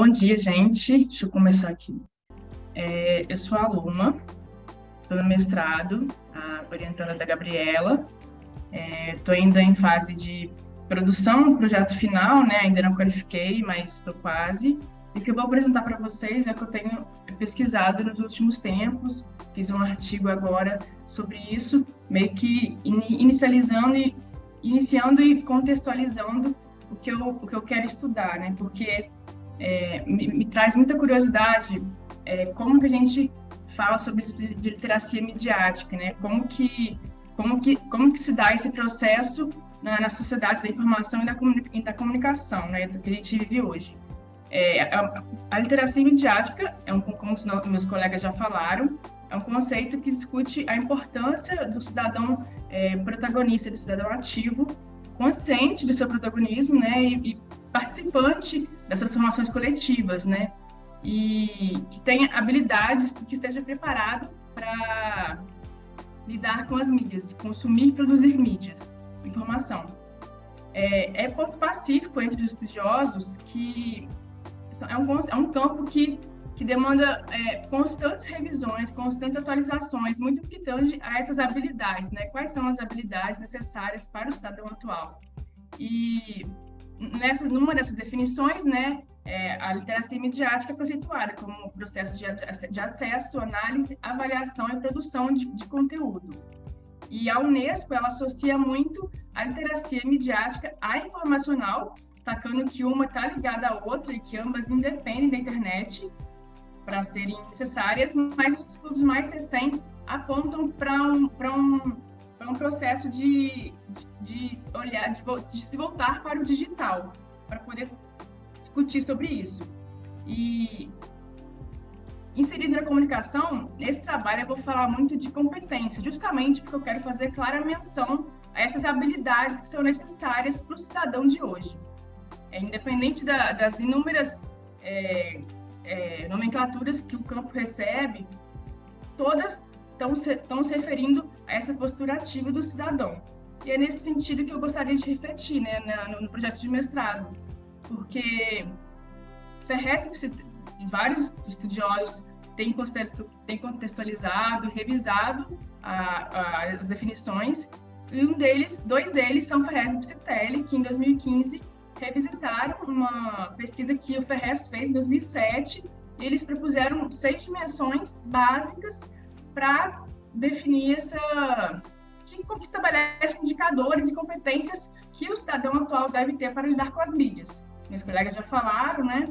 Bom dia, gente. Deixa eu começar aqui. Eu sou aluna, estou no mestrado, a orientanda da Gabriela. Estou ainda em fase de produção do projeto final, né? Ainda não qualifiquei, mas estou quase. E o que eu vou apresentar para vocês é o que eu tenho pesquisado nos últimos tempos. Fiz um artigo agora sobre isso, meio que iniciando e contextualizando o que eu quero estudar, né? Porque me traz muita curiosidade como que a gente fala sobre de literacia midiática, né? Como que se dá esse processo na sociedade da informação e da comunicação, né? Do que a gente vive hoje. A literacia midiática como os meus colegas já falaram, é um conceito que discute a importância do cidadão protagonista, do cidadão ativo, consciente do seu protagonismo, né? E participante das transformações coletivas, né? E que tenha habilidades, que esteja preparado para lidar com as mídias, consumir e produzir mídias, informação. É ponto pacífico entre os estudiosos que é um campo que demanda constantes revisões, constantes atualizações, muito que tange a essas habilidades, né? Quais são as habilidades necessárias para o cidadão atual? E numa dessas definições, né, a literacia midiática é conceituada como processo de acesso, análise, avaliação e produção de conteúdo. E a Unesco, ela associa muito a literacia midiática à informacional, destacando que uma está ligada à outra e que ambas independem da internet para serem necessárias, mas os estudos mais recentes apontam para um processo de se voltar para o digital, para poder discutir sobre isso. E inserido na comunicação, nesse trabalho eu vou falar muito de competência, justamente porque eu quero fazer clara menção a essas habilidades que são necessárias para o cidadão de hoje. Independente das inúmeras nomenclaturas que o campo recebe, todas estão se referindo a essa postura ativa do cidadão. E é nesse sentido que eu gostaria de refletir, né, no projeto de mestrado, porque Ferrez, vários estudiosos têm contextualizado, revisado as definições, e dois deles são Ferrez e Psitelli, que em 2015 revisitaram uma pesquisa que o Ferrez fez em 2007, e eles propuseram 6 dimensões básicas para definir que estabelece indicadores e competências que o cidadão atual deve ter para lidar com as mídias. Meus colegas já falaram, né?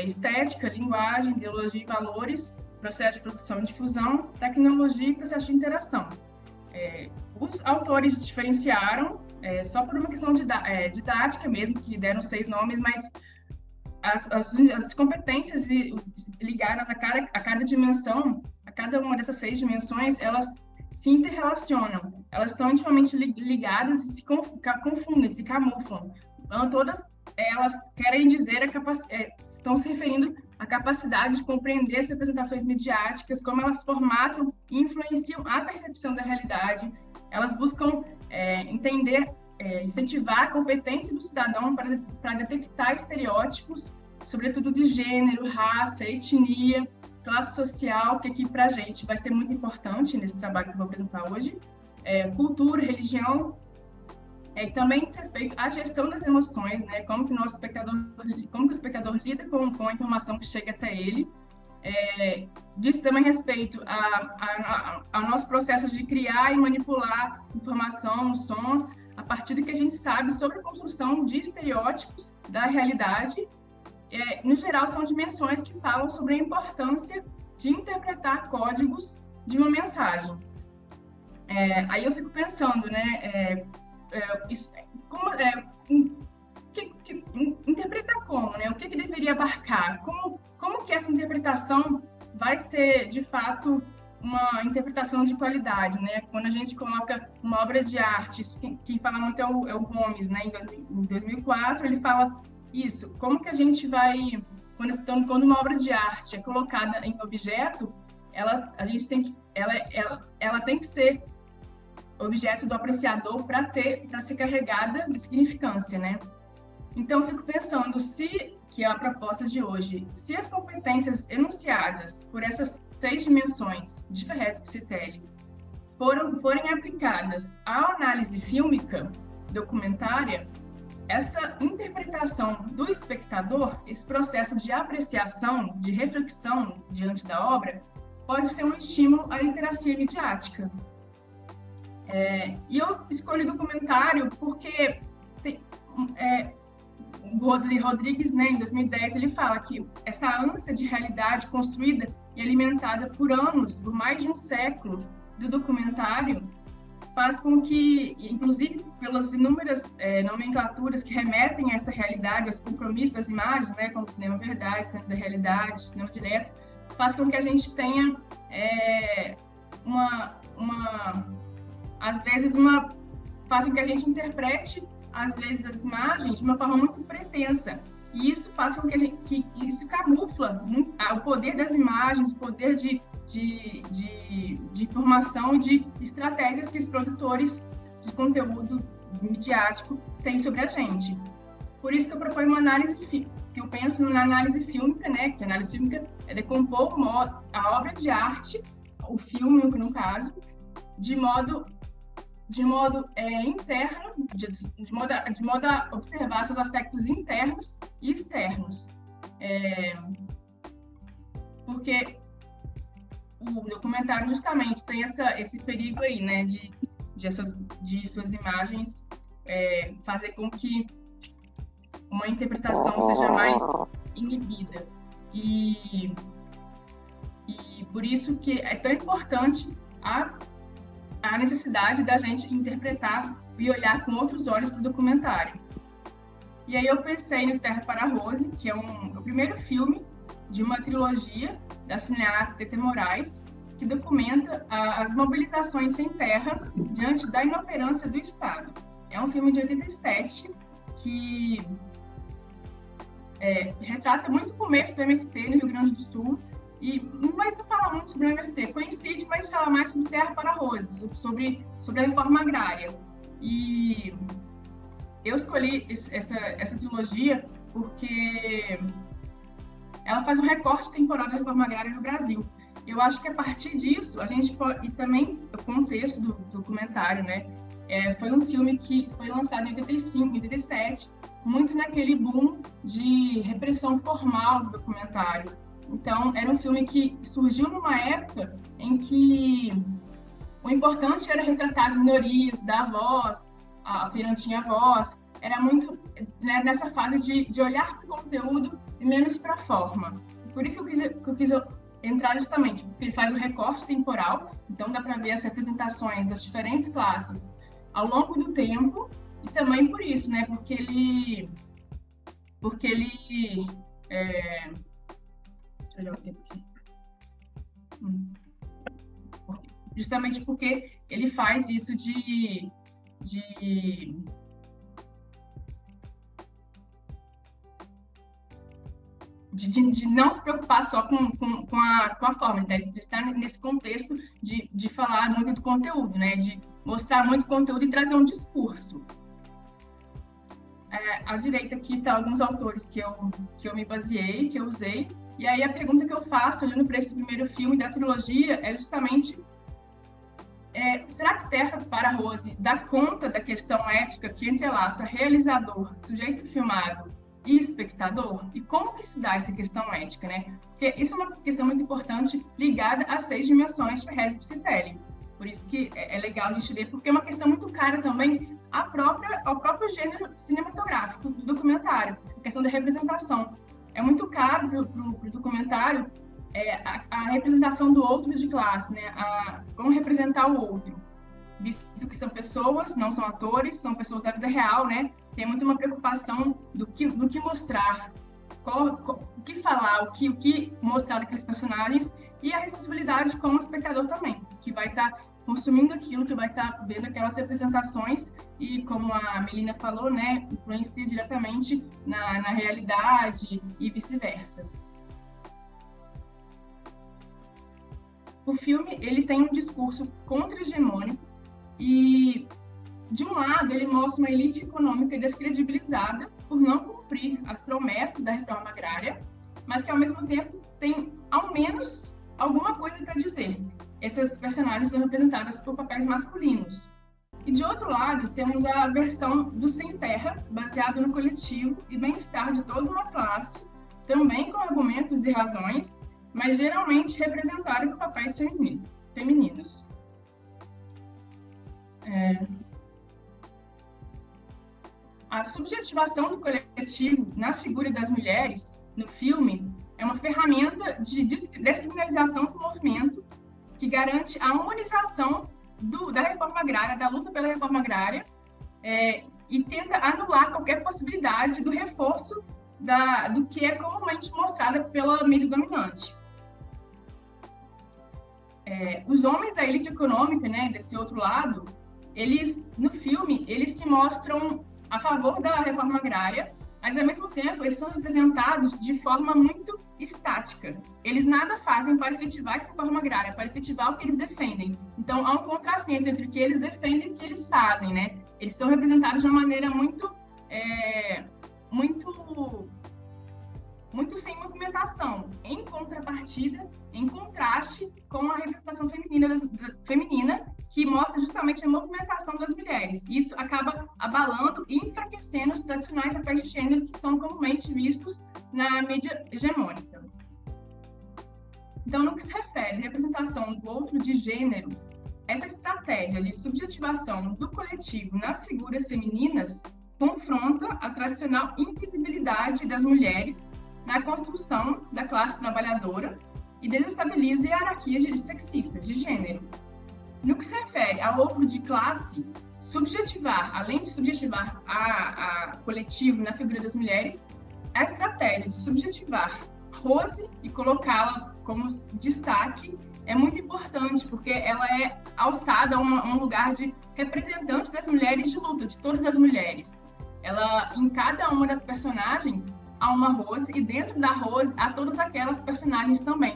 Estética, linguagem, ideologia e valores, processo de produção e difusão, tecnologia e processo de interação. Os autores diferenciaram, só por uma questão didática mesmo, que deram 6 nomes, mas as competências ligadas a cada dimensão, a cada uma dessas 6 dimensões, elas se interrelacionam, elas estão intimamente ligadas e se confundem, se camuflam. Então, todas elas querem dizer, estão se referindo à capacidade de compreender as representações midiáticas, como elas formatam e influenciam a percepção da realidade. Elas buscam entender, incentivar a competência do cidadão para detectar estereótipos, sobretudo de gênero, raça, etnia, classe social, que aqui para a gente vai ser muito importante nesse trabalho que eu vou apresentar hoje, cultura, religião, também diz respeito à gestão das emoções, né? Como que o espectador lida com a informação que chega até ele. Diz também respeito ao nosso processo de criar e manipular informação, sons, a partir do que a gente sabe sobre a construção de estereótipos da realidade. No geral, são dimensões que falam sobre a importância de interpretar códigos de uma mensagem. Aí eu fico pensando, né? Interpretar como, né? O que deveria abarcar? Como que essa interpretação vai ser, de fato, uma interpretação de qualidade, né? Quando a gente coloca uma obra de arte, quem fala muito é o Gomes, né? Em 2004, ele fala isso. Como que a gente vai... Quando uma obra de arte é colocada em objeto, ela tem que ser objeto do apreciador para ser carregada de significância, né? Então, eu fico pensando, se que é a proposta de hoje. Se as competências enunciadas por essas 6 dimensões de Ferrez-Psitelli forem aplicadas à análise fílmica documentária, essa interpretação do espectador, esse processo de apreciação, de reflexão diante da obra, pode ser um estímulo à literacia midiática. E eu escolhi documentário porque o Rodrigues, né, em 2010, ele fala que essa ânsia de realidade construída e alimentada por anos, por mais de um século, do documentário, faz com que, inclusive pelas inúmeras nomenclaturas que remetem a essa realidade, aos compromissos das imagens, né, como cinema verdade, cinema da realidade, cinema direto, faz com que a gente tenha faz com que a gente interprete, às vezes, as imagens de uma forma muito pretensa. E isso faz com que isso camufla o poder das imagens, o poder de informação e de estratégias que os produtores de conteúdo midiático têm sobre a gente. Por isso que eu proponho uma análise, que eu penso na análise fílmica, né? Que a análise fílmica é decompor a obra de arte, o filme, no caso, de modo interno, de modo a observar seus aspectos internos e externos. Porque o documentário justamente tem esse perigo aí, né, de suas imagens fazer com que uma interpretação seja mais inibida. E por isso que é tão importante a necessidade da gente interpretar e olhar com outros olhos para o documentário. E aí eu pensei no Terra para Rose, que é o primeiro filme de uma trilogia da cineasta Tete Moraes, que documenta as mobilizações sem terra diante da inoperância do Estado. É um filme de 87 que retrata muito o começo do MST no Rio Grande do Sul, mas não fala muito sobre o MST, coincide, mas fala mais sobre Terra para Rose, sobre a reforma agrária. E eu escolhi essa trilogia porque ela faz um recorte temporal da reforma agrária no Brasil. Eu acho que a partir disso, a gente pode... E também o contexto do documentário, né? Foi um filme que foi lançado em 85, 87, muito naquele boom de repressão formal do documentário. Então, era um filme que surgiu numa época em que o importante era retratar as minorias, dar voz, a que não tinha voz. Era muito, né, nessa fase de olhar para o conteúdo e menos para a forma. Por isso que eu quis entrar justamente, porque ele faz um recorte temporal, então dá para ver as representações das diferentes classes ao longo do tempo, e também por isso, né, porque ele deixa eu olhar o tempo aqui. Justamente porque ele faz isso de não se preocupar só com a forma. Ele está nesse contexto de falar muito do conteúdo, né? De mostrar muito conteúdo e trazer um discurso. À direita aqui estão alguns autores que eu me baseei, que eu usei. E aí a pergunta que eu faço, olhando para esse primeiro filme da trilogia, é justamente será que Terra para Rose dá conta da questão ética que entrelaça realizador, sujeito filmado e espectador? E como que se dá essa questão ética, né? Porque isso é uma questão muito importante ligada às 6 dimensões de Ferrez-Psitelli. Por isso que é legal a gente ver, porque é uma questão muito cara também ao próprio gênero cinematográfico do documentário, a questão da representação. É muito caro para o documentário a representação do outro de classe, né? Como representar o outro, visto que são pessoas, não são atores, são pessoas da vida real, né? Tem muito uma preocupação do que mostrar, o que falar, o que mostrar daqueles personagens, e a responsabilidade como espectador também, que vai estar consumindo aquilo, que vai estar vendo aquelas representações e, como a Melina falou, né, influencia diretamente na realidade e vice-versa. O filme, ele tem um discurso contra-hegemônico e, de um lado, ele mostra uma elite econômica descredibilizada por não cumprir as promessas da reforma agrária, mas que, ao mesmo tempo, tem, ao menos, alguma coisa para dizer. Essas personagens são representadas por papéis masculinos. E, de outro lado, temos a versão do Sem Terra, baseado no coletivo e bem-estar de toda uma classe, também com argumentos e razões, mas geralmente representado por papéis femininos. A subjetivação do coletivo na figura das mulheres, no filme, é uma ferramenta de descriminalização do movimento que garante a humanização da reforma agrária, da luta pela reforma agrária, e tenta anular qualquer possibilidade do reforço do que é comumente mostrado pela mídia dominante. Os homens da elite econômica, né, desse outro lado, no filme, eles se mostram a favor da reforma agrária, mas, ao mesmo tempo, eles são representados de forma muito estática. Eles nada fazem para efetivar essa reforma agrária, para efetivar o que eles defendem. Então, há um contrassenso entre o que eles defendem e o que eles fazem, né? Eles são representados de uma maneira muito sem movimentação, em contrapartida, em contraste com a representação feminina, que mostra justamente a movimentação das mulheres. Isso acaba abalando e enfraquecendo os tradicionais papéis de gênero que são comumente vistos na mídia hegemônica. Então, no que se refere à representação do outro de gênero, essa estratégia de subjetivação do coletivo nas figuras femininas confronta a tradicional invisibilidade das mulheres na construção da classe trabalhadora e desestabiliza hierarquias sexistas de gênero. No que se refere ao outro de classe, além de subjetivar a coletivo na figura das mulheres, a estratégia de subjetivar Rose e colocá-la como destaque é muito importante, porque ela é alçada a um lugar de representante das mulheres de luta, de todas as mulheres. Em cada uma das personagens, há uma Rose, e dentro da Rose há todas aquelas personagens também.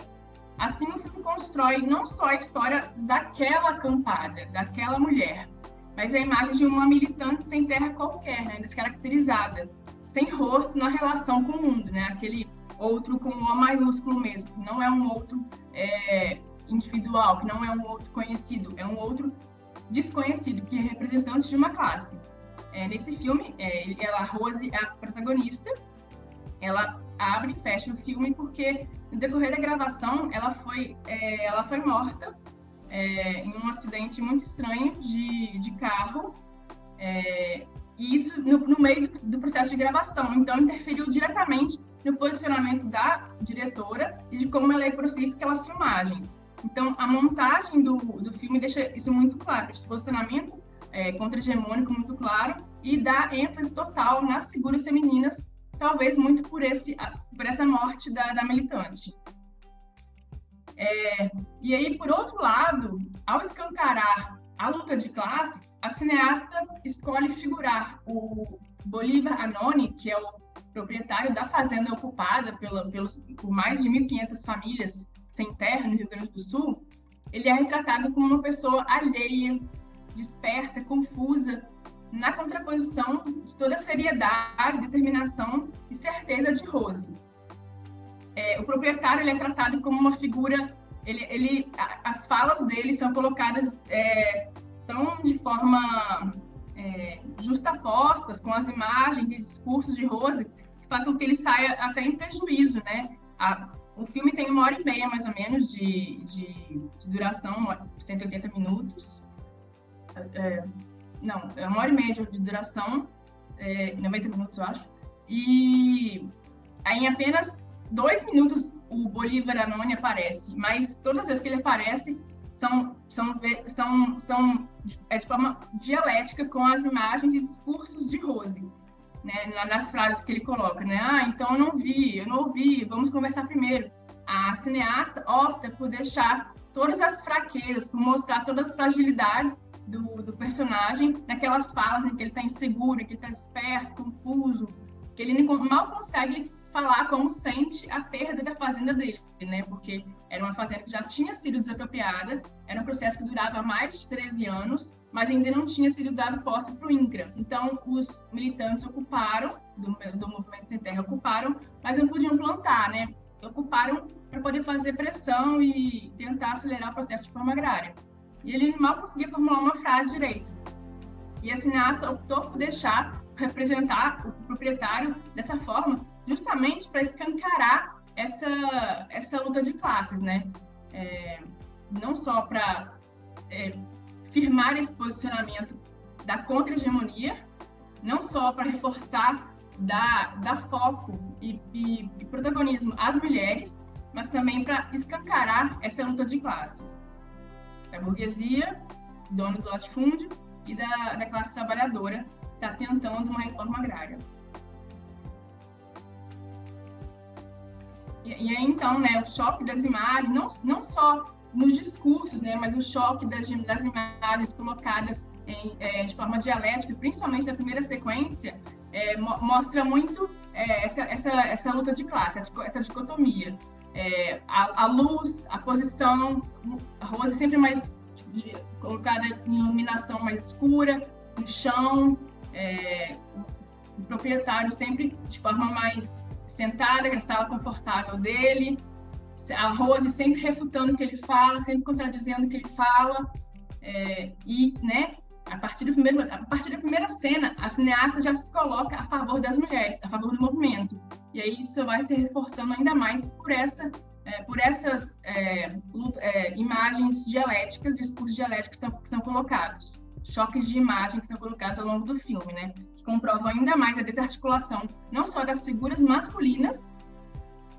Assim, o filme constrói não só a história daquela acampada, daquela mulher, mas a imagem de uma militante sem terra qualquer, né, descaracterizada, sem rosto na relação com o mundo, né, aquele outro com O maiúsculo mesmo, que não é um outro individual, que não é um outro conhecido, é um outro desconhecido, que é representante de uma classe. Nesse filme, a Rose é a protagonista. Ela abre e fecha o filme porque, no decorrer da gravação, ela foi morta em um acidente muito estranho de carro, e isso no meio do processo de gravação. Então, interferiu diretamente no posicionamento da diretora e de como ela ia prosseguir com aquelas filmagens. Então, a montagem do filme deixa isso muito claro, esse posicionamento contra-hegemônico muito claro, e dá ênfase total nas figuras femininas, talvez muito por essa morte da militante. E aí, por outro lado, ao escancarar a luta de classes, a cineasta escolhe figurar o Bolívar Anoni, que é o proprietário da fazenda ocupada por mais de 1.500 famílias sem terra no Rio Grande do Sul. Ele é retratado como uma pessoa alheia, dispersa, confusa, na contraposição de toda a seriedade, determinação e certeza de Rose. O proprietário ele é tratado como uma figura, as falas dele são colocadas tão de forma justapostas com as imagens e discursos de Rose, que fazem com que ele saia até em prejuízo, né? O filme tem 1h30, mais ou menos, de duração, 180 minutos. Não, é 1h30 de duração, 90 minutos, eu acho. E aí, em apenas 2 minutos, o Bolívar Anoni aparece, mas todas as vezes que ele aparece são de forma dialética com as imagens e discursos de Rose, né, nas frases que ele coloca, né? Então eu não ouvi, vamos conversar primeiro. A cineasta opta por deixar todas as fraquezas, por mostrar todas as fragilidades do personagem naquelas falas em que ele está inseguro, que ele está disperso, confuso, que ele mal consegue falar como sente a perda da fazenda dele, né? Porque era uma fazenda que já tinha sido desapropriada, era um processo que durava mais de 13 anos, mas ainda não tinha sido dado posse para o INCRA. Então, os militantes ocuparam, do Movimento Sem Terra ocuparam, mas não podiam plantar, né? Ocuparam para poder fazer pressão e tentar acelerar o processo de reforma agrária. E ele mal conseguia formular uma frase direito. E a cineasta optou por representar o proprietário dessa forma, justamente para escancarar essa luta de classes, né? Não só para firmar esse posicionamento da contra-hegemonia, não só para reforçar, dar foco e protagonismo às mulheres, mas também para escancarar essa luta de classes. Da burguesia, dono do latifúndio, e da classe trabalhadora está tentando uma reforma agrária. E aí, então, né, o choque das imagens, não só nos discursos, né, mas o choque das imagens colocadas de forma dialética, principalmente na primeira sequência, mostra muito essa luta de classe, essa dicotomia. A luz, a posição, a Rose sempre mais colocada em iluminação mais escura, no chão, o proprietário sempre de forma mais sentada, na sala confortável dele, a Rose sempre refutando o que ele fala, sempre contradizendo o que ele fala, e, né, a partir da primeira cena, a cineasta já se coloca a favor das mulheres, a favor do movimento, e aí isso vai se reforçando ainda mais por essas imagens dialéticas, discursos dialéticos que são colocados, choques de imagem que são colocados ao longo do filme, né? Que comprovam ainda mais a desarticulação, não só das figuras masculinas,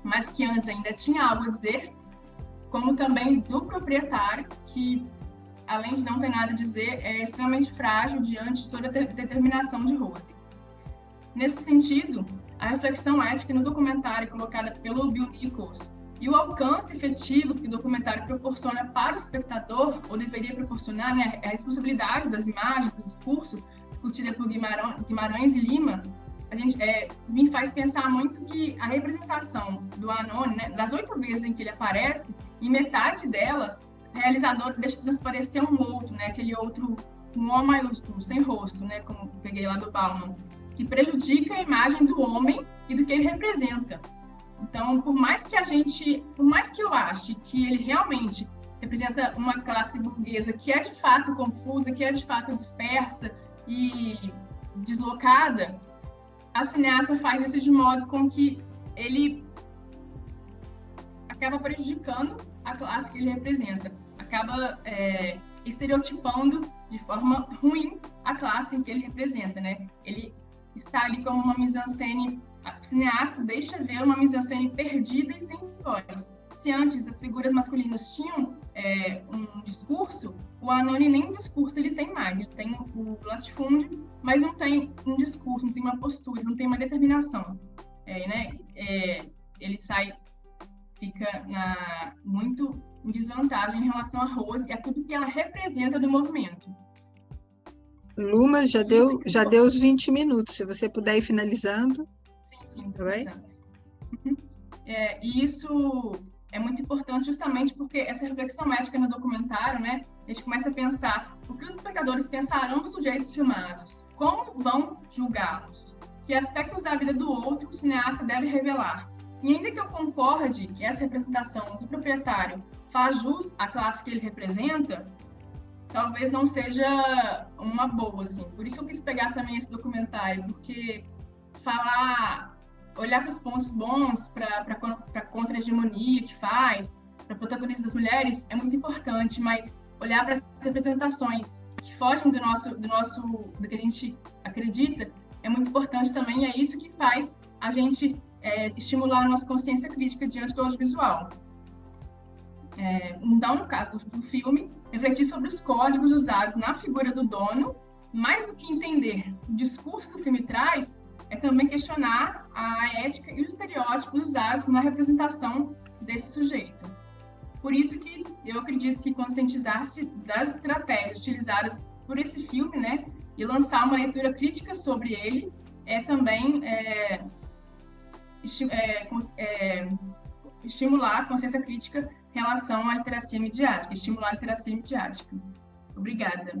mas que antes ainda tinha algo a dizer, como também do proprietário, que, além de não ter nada a dizer, é extremamente frágil diante de toda a determinação de Rose. Nesse sentido, a reflexão ética no documentário colocada pelo Bill Nichols e o alcance efetivo que o documentário proporciona para o espectador, ou deveria proporcionar, né, a responsabilidade das imagens, do discurso, discutida por Guimarães e Lima, me faz pensar muito que a representação do Anoni, né, das 8 vezes em que ele aparece, em metade delas, o realizador deixa transparecer um outro, né, aquele outro, um homem maiúsculo, sem rosto, né, como peguei lá do Bauman, que prejudica a imagem do homem e do que ele representa. Então, por mais que eu ache que ele realmente representa uma classe burguesa que é de fato confusa, que é de fato dispersa e deslocada, a cineasta faz isso de modo com que ele acaba prejudicando a classe que ele representa, acaba estereotipando de forma ruim a classe em que ele representa, né? Ele está ali como uma mise-en-scène. A cineasta deixa ver uma mise-en-scène perdida e sem voz. Se antes as figuras masculinas tinham um discurso, o Anoni nem um discurso ele tem mais. Ele tem o latifúndio, mas não tem um discurso, não tem uma postura, não tem uma determinação. Né? Ele fica muito em desvantagem em relação a Rose e a tudo que ela representa do movimento. Luma, já deu os 20 minutos. Se você puder ir finalizando. Sim, e isso é muito importante justamente porque essa reflexão ética no documentário, né, a gente começa a pensar o que os espectadores pensarão dos sujeitos filmados, como vão julgá-los, que aspectos da vida do outro o cineasta deve revelar. E ainda que eu concorde que essa representação do proprietário faz jus à classe que ele representa, talvez não seja uma boa, assim. Por isso eu quis pegar também esse documentário, porque olhar para os pontos bons, para a contra-hegemonia que faz, para o protagonismo das mulheres, é muito importante, mas olhar para as representações que fogem do que a gente acredita, é muito importante também, e é isso que faz a gente estimular a nossa consciência crítica diante do audiovisual. Então, no caso do filme, refletir sobre os códigos usados na figura do dono, mais do que entender o discurso que o filme traz, é também questionar a ética e os estereótipos usados na representação desse sujeito. Por isso que eu acredito que conscientizar-se das estratégias utilizadas por esse filme, né, e lançar uma leitura crítica sobre ele, é também estimular a consciência crítica em relação à literacia midiática, estimular a literacia midiática. Obrigada.